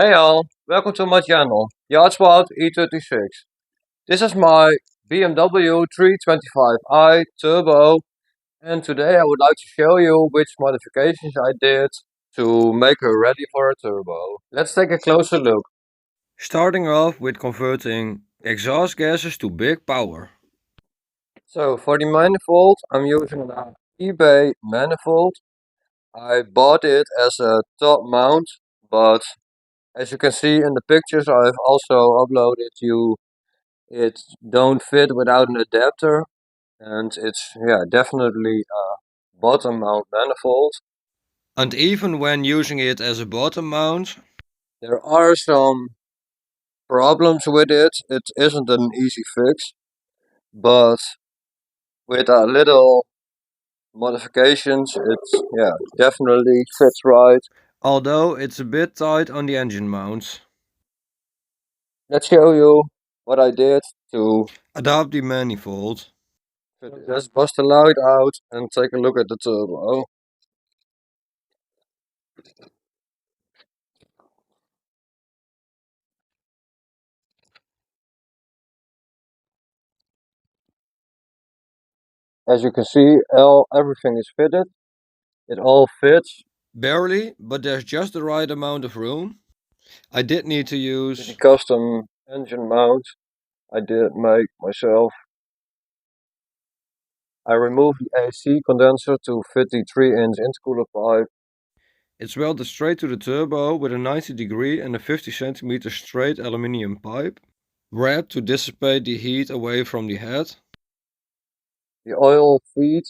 Hey all, welcome to my channel, Yachtspot E36. This is my BMW 325i Turbo, and today I would like to show you which modifications I did to make her ready for a turbo. Let's take a closer look. Starting off with converting exhaust gases to big power. So for the manifold, I'm using an eBay manifold. I bought it as a top mount, but as you can see in the pictures I've also uploaded, it don't fit without an adapter, and it's definitely a bottom mount manifold. And even when using it as a bottom mount, There are some problems with it. It isn't an easy fix, but with a little modifications, it definitely fits right. although it's a bit tight on the engine mounts. Let's show you what I did to Adapt the manifold. fit it. Let's bust the light out and take a look at the turbo. As you can see, everything is fitted. It all fits. Barely, but there's just the right amount of room. I did need to The use custom engine mount I did make myself. I removed the AC condenser to fit the 3-inch intercooler pipe. it's welded straight to the turbo with a 90-degree and a 50 cm straight aluminium pipe, wrapped to dissipate the heat away from the head. The oil feed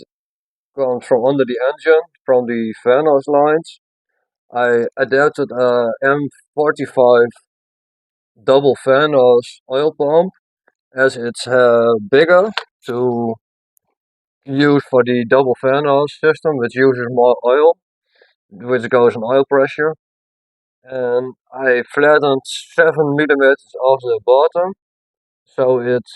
comes from under the engine, from the fan hose lines. I adapted a M45 double fan hose oil pump as it's bigger to use for the double fan hose system, which uses more oil, which goes on oil pressure. And I flattened 7 millimeters off the bottom so it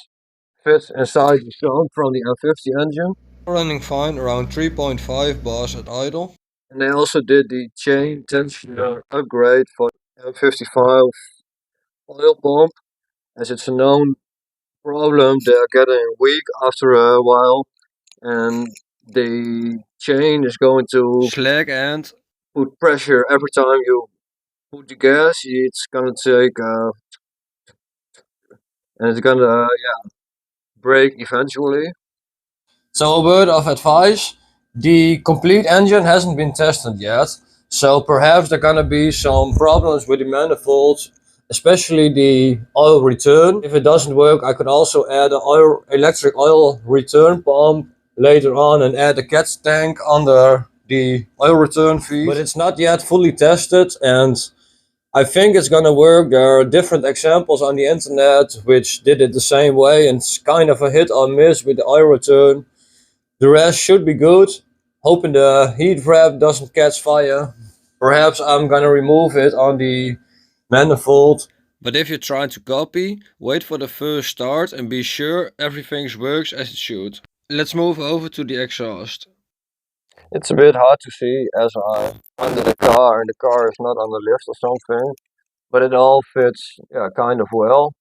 fits inside the sump from the M50 engine. Running fine around 3.5 bars at idle. And I also did the chain tensioner upgrade for the M55 oil pump, as it's a known problem. They're getting weak after a while, and the chain is going to Slag end. put pressure every time you put the gas. It's gonna take, and it's gonna break eventually. So a word of advice, the complete engine hasn't been tested yet, so perhaps there are gonna be some problems with the manifolds, especially the oil return. If it doesn't work, I could also add an electric oil return pump later on and add a catch tank under the oil return feed. But it's not yet fully tested, and I think it's gonna work. There are different examples on the internet which did it the same way, and it's kind of a hit or miss with the oil return. The rest should be good. Hoping the heat wrap doesn't catch fire. Perhaps I'm gonna remove it on the manifold. But if you're trying to copy, wait for the first start and be sure everything works as it should. Let's move over to the exhaust. It's a bit hard to see as I'm under the car and the car is not on the lift or something, but it all fits kind of well.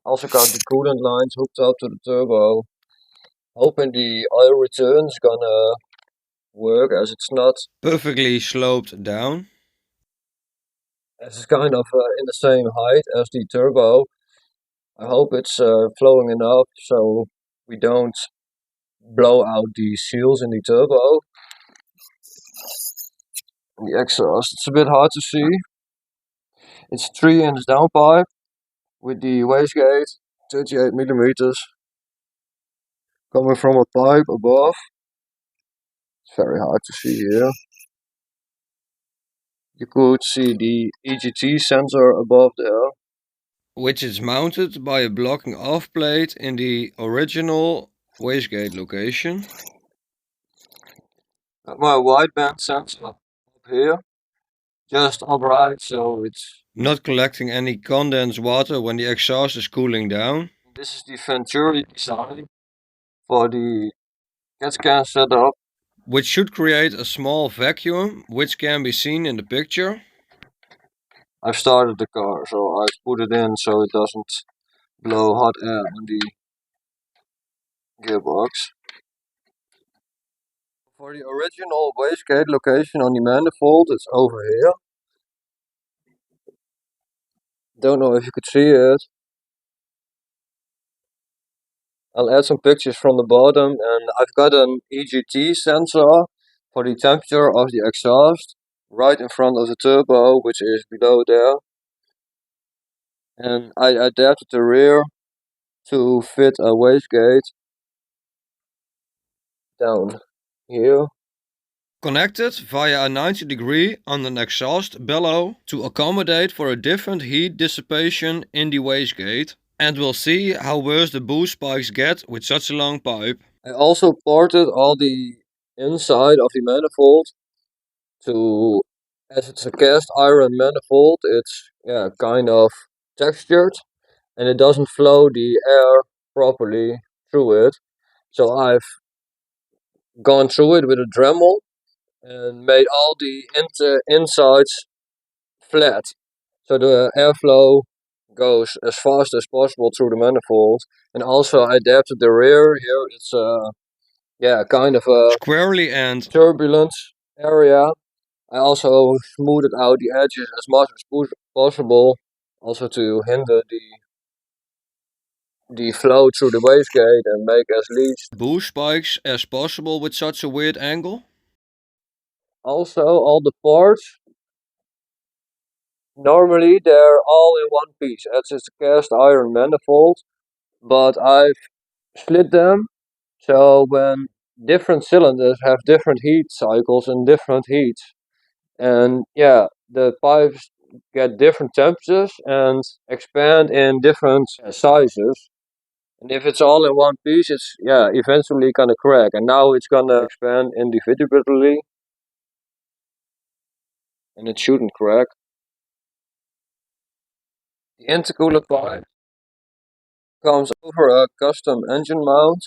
Also got the coolant lines hooked up to the turbo. Hoping the oil return is gonna work, as it's not, Perfectly sloped down. as it's kind of in the same height as the turbo. I hope it's flowing enough so we don't blow out the seals in the turbo. And the exhaust, it's a bit hard to see. It's 3-inch downpipe with the wastegate, 38 millimeters, coming from a pipe above. It's very hard to see here. You could see the EGT sensor above there. Which is mounted by a blocking off plate in the original wastegate location. Got my wideband sensor up here, just upright, so it's Not collecting any condensed water when the exhaust is cooling down. this is the Venturi design for the CAT scan setup. Which should create a small vacuum, which can be seen in the picture. I've started the car, so I've put it in so it doesn't blow hot air on the gearbox. For the original wastegate location on the manifold, it's over here. Don't know if you could see it. I'll add some pictures from the bottom, and I've got an EGT sensor for the temperature of the exhaust right in front of the turbo, which is below there. And I adapted the rear to fit a wastegate down here. Connected via a 90-degree on an exhaust bellow to accommodate for a different heat dissipation in the wastegate, and we'll see how worse the boost spikes get with such a long pipe. I also ported all the inside of the manifold to, as it's a cast iron manifold, it's kind of textured and it doesn't flow the air properly through it. So I've gone through it with a Dremel and made all the insides flat, so the airflow goes as fast as possible through the manifold. And also I adapted the rear here. It's kind of a Squarely and turbulent area. I also smoothed out the edges as much as possible, also to hinder the flow through the wastegate and make as least boost spikes as possible with such a weird angle. Also, all the parts, normally they're all in one piece, as it's a cast iron manifold, but I've split them so when different cylinders have different heat cycles and different heats, and the pipes get different temperatures and expand in different sizes. And if it's all in one piece, it's eventually gonna crack. And now it's gonna expand individually, and it shouldn't crack. The intercooler pipe comes over a custom engine mount,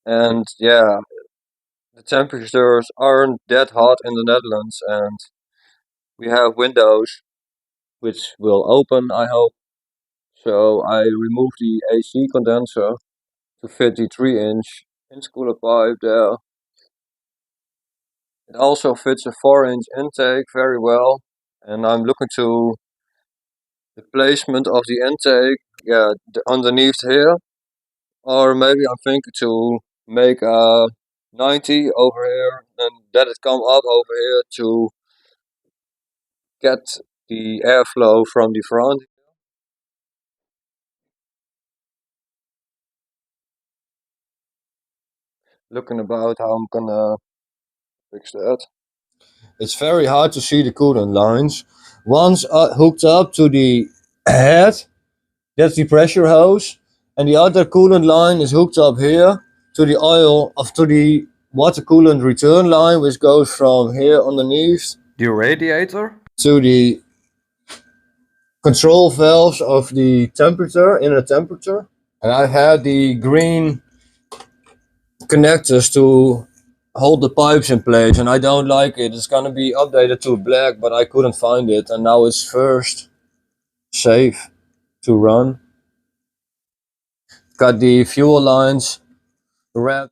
and the temperatures aren't that hot in the Netherlands, and we have windows which will open, I hope. So I removed the AC condenser to fit the 3-inch intercooler pipe there. It also fits a 4-inch intake very well, and I'm looking to the placement of the intake, underneath here, or maybe I'm thinking to make a 90 over here and let it come up over here to get the airflow from the front. Looking about how I'm gonna fix that. It's very hard to see the coolant lines. One's hooked up to the head, that's the pressure hose, and the other coolant line is hooked up here to the to the water coolant return line, which goes from here underneath The radiator to the control valves of the temperature, inner temperature. And I had the green connectors to hold the pipes in place, and I don't like it. It's gonna be updated to black, but I couldn't find it, and now it's first safe to run. Got the fuel lines red.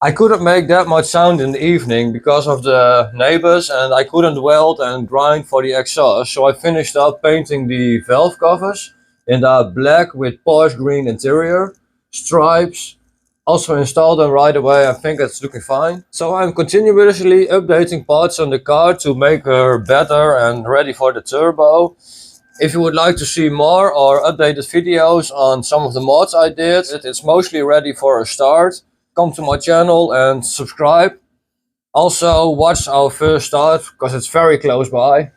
I couldn't make that much sound in the evening because of the neighbors, and I couldn't weld and grind for the exhaust, so I finished up painting the valve covers in that black with polished green interior, stripes. Also installed them right away. I think it's looking fine. So I'm continuously updating parts on the car to make her better and ready for the turbo. If you would like to see more or updated videos on some of the mods I did, it's mostly ready for a start. Come to my channel and subscribe. Also watch our first start because it's very close by.